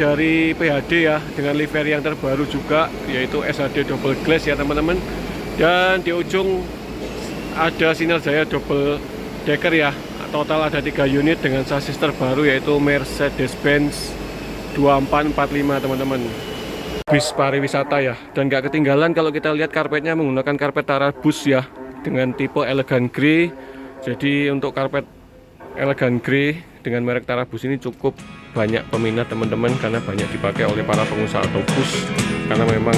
Dari PHD ya, dengan livery yang terbaru juga, yaitu SHD double glass ya teman-teman. Dan di ujung ada Sinar Jaya double decker ya. Total ada 3 unit dengan sasis terbaru, yaitu Mercedes-Benz 2445 teman-teman. Bis pariwisata ya, dan nggak ketinggalan kalau kita lihat karpetnya menggunakan karpet Tarabus ya, dengan tipe elegan grey. Jadi untuk karpet elegan grey dengan merek Tarabus ini cukup banyak peminat teman-teman, karena banyak dipakai oleh para pengusaha otobus, karena memang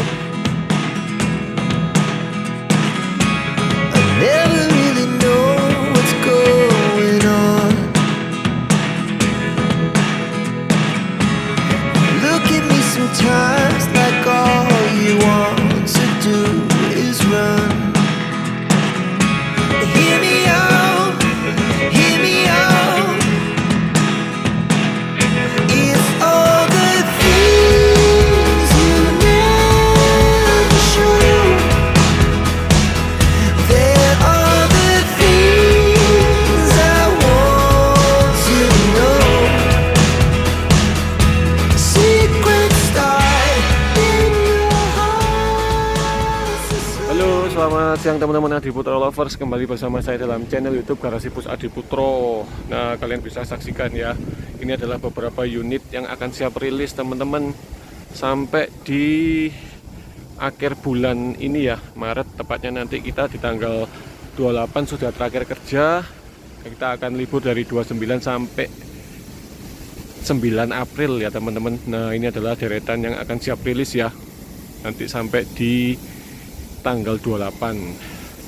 selamat siang teman-teman Adiputro Lovers, kembali bersama saya dalam channel YouTube Garasi Bus Adiputro. Nah, kalian bisa saksikan ya, ini adalah beberapa unit yang akan siap rilis teman-teman sampai di akhir bulan ini ya, Maret tepatnya. Nanti kita di tanggal 28 sudah terakhir kerja, kita akan libur dari 29 sampai 9 April ya teman-teman. Nah, ini adalah deretan yang akan siap rilis ya, nanti sampai di tanggal 28.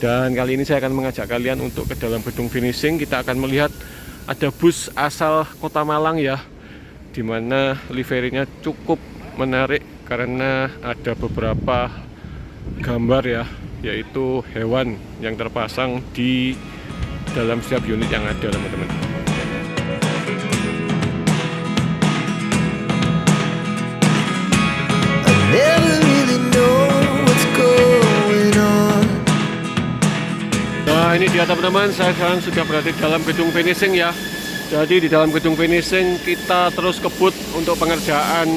Dan kali ini saya akan mengajak kalian untuk ke dalam gedung finishing. Kita akan melihat ada bus asal Kota Malang ya, dimana liverynya cukup menarik karena ada beberapa gambar ya, yaitu hewan yang terpasang di dalam setiap unit yang ada teman-teman. Nah, ini dia teman-teman, saya sekarang sudah berada di dalam gedung finishing ya. Jadi di dalam gedung finishing kita terus kebut untuk pengerjaan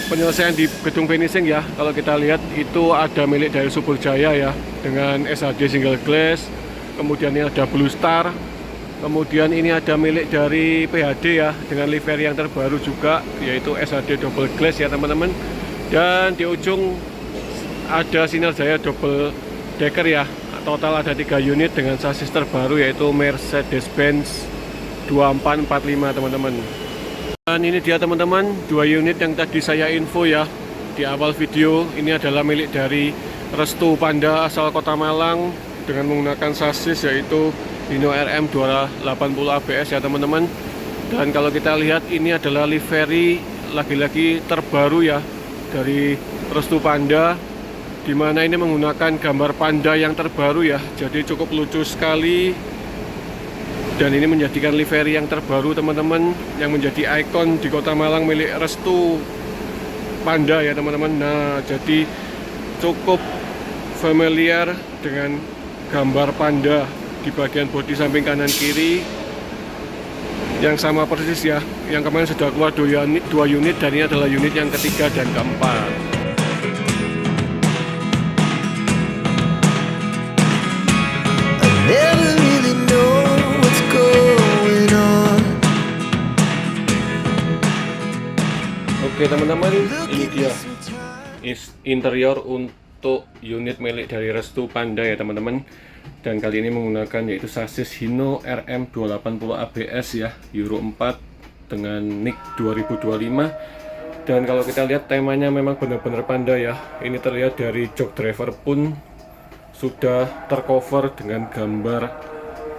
penyelesaian di gedung finishing ya. Kalau kita lihat itu ada milik dari Subur Jaya ya, dengan SHD single glass. Kemudian ini ada Blue Star. Kemudian ini ada milik dari PHD ya, dengan livery yang terbaru juga, yaitu SHD double glass ya teman-teman. Dan di ujung ada Sinar Jaya double decker ya. Total ada 3 unit dengan sasis terbaru, yaitu Mercedes-Benz 2445 teman-teman. Dan ini dia teman-teman, 2 unit yang tadi saya info ya di awal video. Ini adalah milik dari Restu Panda asal Kota Malang dengan menggunakan sasis yaitu Hino RM 280 ABS ya teman-teman. Dan kalau kita lihat ini adalah livery lagi-lagi terbaru ya dari Restu Panda, dimana ini menggunakan gambar panda yang terbaru ya, jadi cukup lucu sekali. Dan ini menjadikan livery yang terbaru teman-teman, yang menjadi ikon di Kota Malang milik Restu Panda ya teman-teman. Nah, jadi cukup familiar dengan gambar panda di bagian bodi samping kanan kiri, yang sama persis ya, yang kemarin sudah keluar 2 unit, dan ini adalah unit yang ketiga dan keempat. Oke teman-teman, ini dia interior untuk unit milik dari Restu Panda ya teman-teman. Dan kali ini menggunakan yaitu sasis Hino RM 280 ABS ya, Euro 4 dengan NIK 2025. Dan kalau kita lihat temanya memang benar-benar panda ya. Ini terlihat dari jok driver pun sudah tercover dengan gambar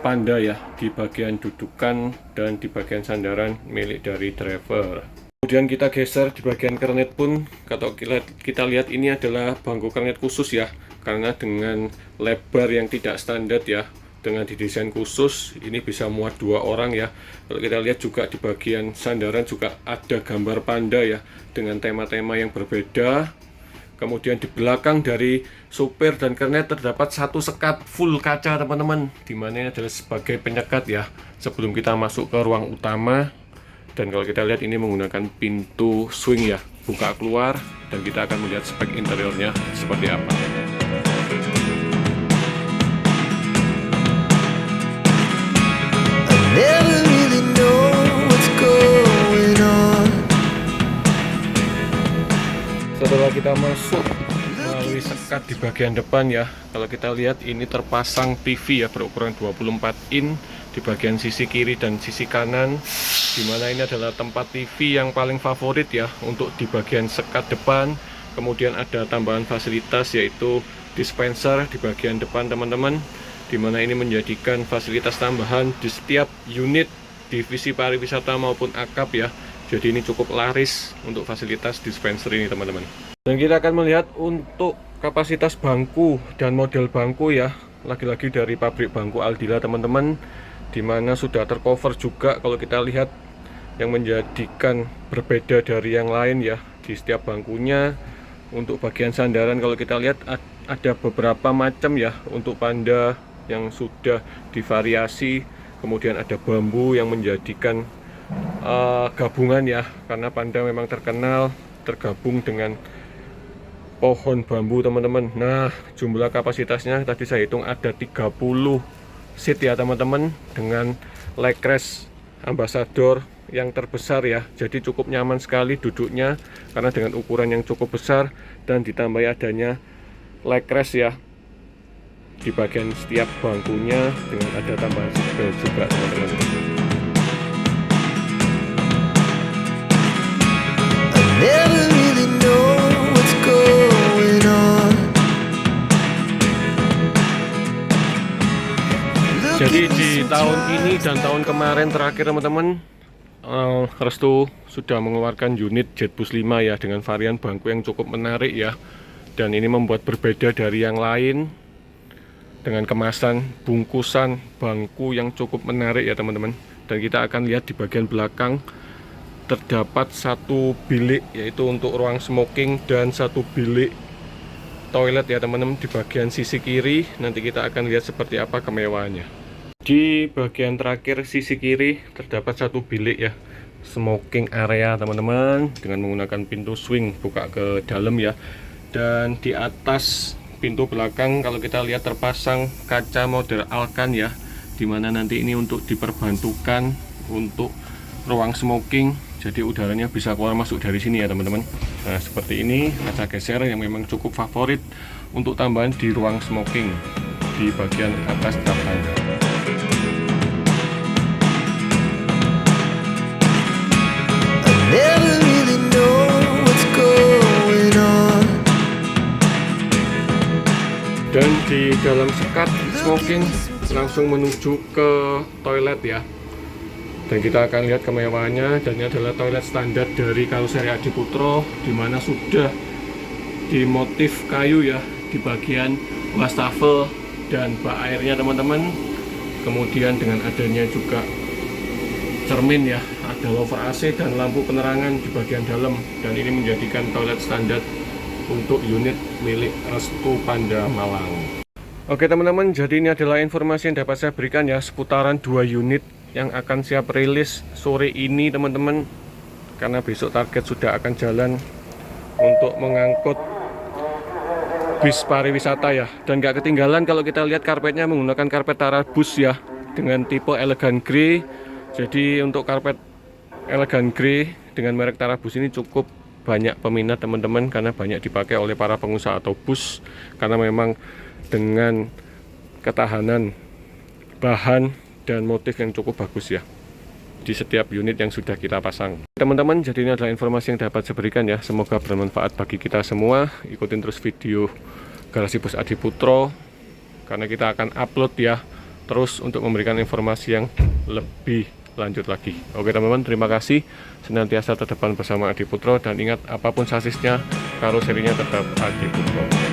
panda ya, di bagian dudukan dan di bagian sandaran milik dari driver. Kemudian kita geser di bagian kernet pun, kalau kita lihat ini adalah bangku kernet khusus ya, karena dengan lebar yang tidak standar ya, dengan didesain khusus, ini bisa muat 2 orang ya. Kalau kita lihat juga di bagian sandaran juga ada gambar panda ya, dengan tema-tema yang berbeda. Kemudian di belakang dari supir dan kernet terdapat 1 sekat full kaca teman-teman, dimana ini adalah sebagai penyekat ya, sebelum kita masuk ke ruang utama. Dan kalau kita lihat ini menggunakan pintu swing ya, buka keluar, dan kita akan melihat spek interiornya seperti apa. Setelah kita masuk melalui sekat di bagian depan ya, kalau kita lihat ini terpasang TV ya berukuran 24 in di bagian sisi kiri dan sisi kanan, dimana ini adalah tempat TV yang paling favorit ya untuk di bagian sekat depan. Kemudian ada tambahan fasilitas yaitu dispenser di bagian depan teman-teman, dimana ini menjadikan fasilitas tambahan di setiap unit divisi pariwisata maupun akap ya. Jadi ini cukup laris untuk fasilitas dispenser ini teman-teman. Dan kita akan melihat untuk kapasitas bangku dan model bangku ya, lagi-lagi dari pabrik bangku Aldila teman-teman, dimana sudah tercover juga kalau kita lihat, yang menjadikan berbeda dari yang lain ya. Di setiap bangkunya untuk bagian sandaran kalau kita lihat ada beberapa macam ya, untuk panda yang sudah divariasi, kemudian ada bambu yang menjadikan gabungan ya, karena panda memang terkenal tergabung dengan pohon bambu teman-teman. Nah, jumlah kapasitasnya tadi saya hitung ada 30 seat ya teman-teman, dengan leg rest Ambassador yang terbesar ya. Jadi cukup nyaman sekali duduknya karena dengan ukuran yang cukup besar, dan ditambah adanya leg rest ya di bagian setiap bangkunya, dengan ada tambahan seat belt juga teman-teman. Jadi di tahun ini dan tahun kemarin terakhir teman-teman, Restu sudah mengeluarkan unit Jetbus 5 ya, dengan varian bangku yang cukup menarik ya. Dan ini membuat berbeda dari yang lain dengan kemasan bungkusan bangku yang cukup menarik ya teman-teman. Dan kita akan lihat di bagian belakang terdapat satu bilik yaitu untuk ruang smoking, dan satu bilik toilet ya teman-teman di bagian sisi kiri. Nanti kita akan lihat seperti apa kemewahannya. Di bagian terakhir sisi kiri terdapat satu bilik ya, smoking area teman-teman, dengan menggunakan pintu swing buka ke dalam ya. Dan di atas pintu belakang kalau kita lihat terpasang kaca model Alkan ya, dimana nanti ini untuk diperbantukan untuk ruang smoking, jadi udaranya bisa keluar masuk dari sini ya teman-teman. Nah seperti ini kaca geser yang memang cukup favorit untuk tambahan di ruang smoking di bagian atas trap tangga. Dan di dalam sekat smoking langsung menuju ke toilet ya. Dan kita akan lihat kemewahannya. Dan ini adalah toilet standar dari karoseri Adiputro, dimana sudah dimotif kayu ya di bagian wastafel dan bak airnya teman-teman. Kemudian dengan adanya juga cermin ya, ada louvre AC dan lampu penerangan di bagian dalam. Dan ini menjadikan toilet standar untuk unit milik Restu Panda Malang. Oke teman-teman, jadi ini adalah informasi yang dapat saya berikan ya seputaran 2 unit yang akan siap rilis sore ini teman-teman, karena besok target sudah akan jalan untuk mengangkut bis pariwisata ya. Dan gak ketinggalan kalau kita lihat karpetnya menggunakan karpet Tarabus ya, dengan tipe elegan grey. Jadi untuk karpet elegan grey dengan merek Tarabus ini cukup banyak peminat teman-teman, karena banyak dipakai oleh para pengusaha atau bus, karena memang dengan ketahanan bahan dan motif yang cukup bagus ya di setiap unit yang sudah kita pasang teman-teman. Jadi ini adalah informasi yang dapat saya berikan ya, semoga bermanfaat bagi kita semua. Ikutin terus video Garasi Bus Adiputro, karena kita akan upload ya terus untuk memberikan informasi yang lebih lanjut lagi. Oke teman-teman, terima kasih. Senantiasa terdepan bersama Adiputro, dan ingat apapun sasisnya, karoserinya tetap Adiputro.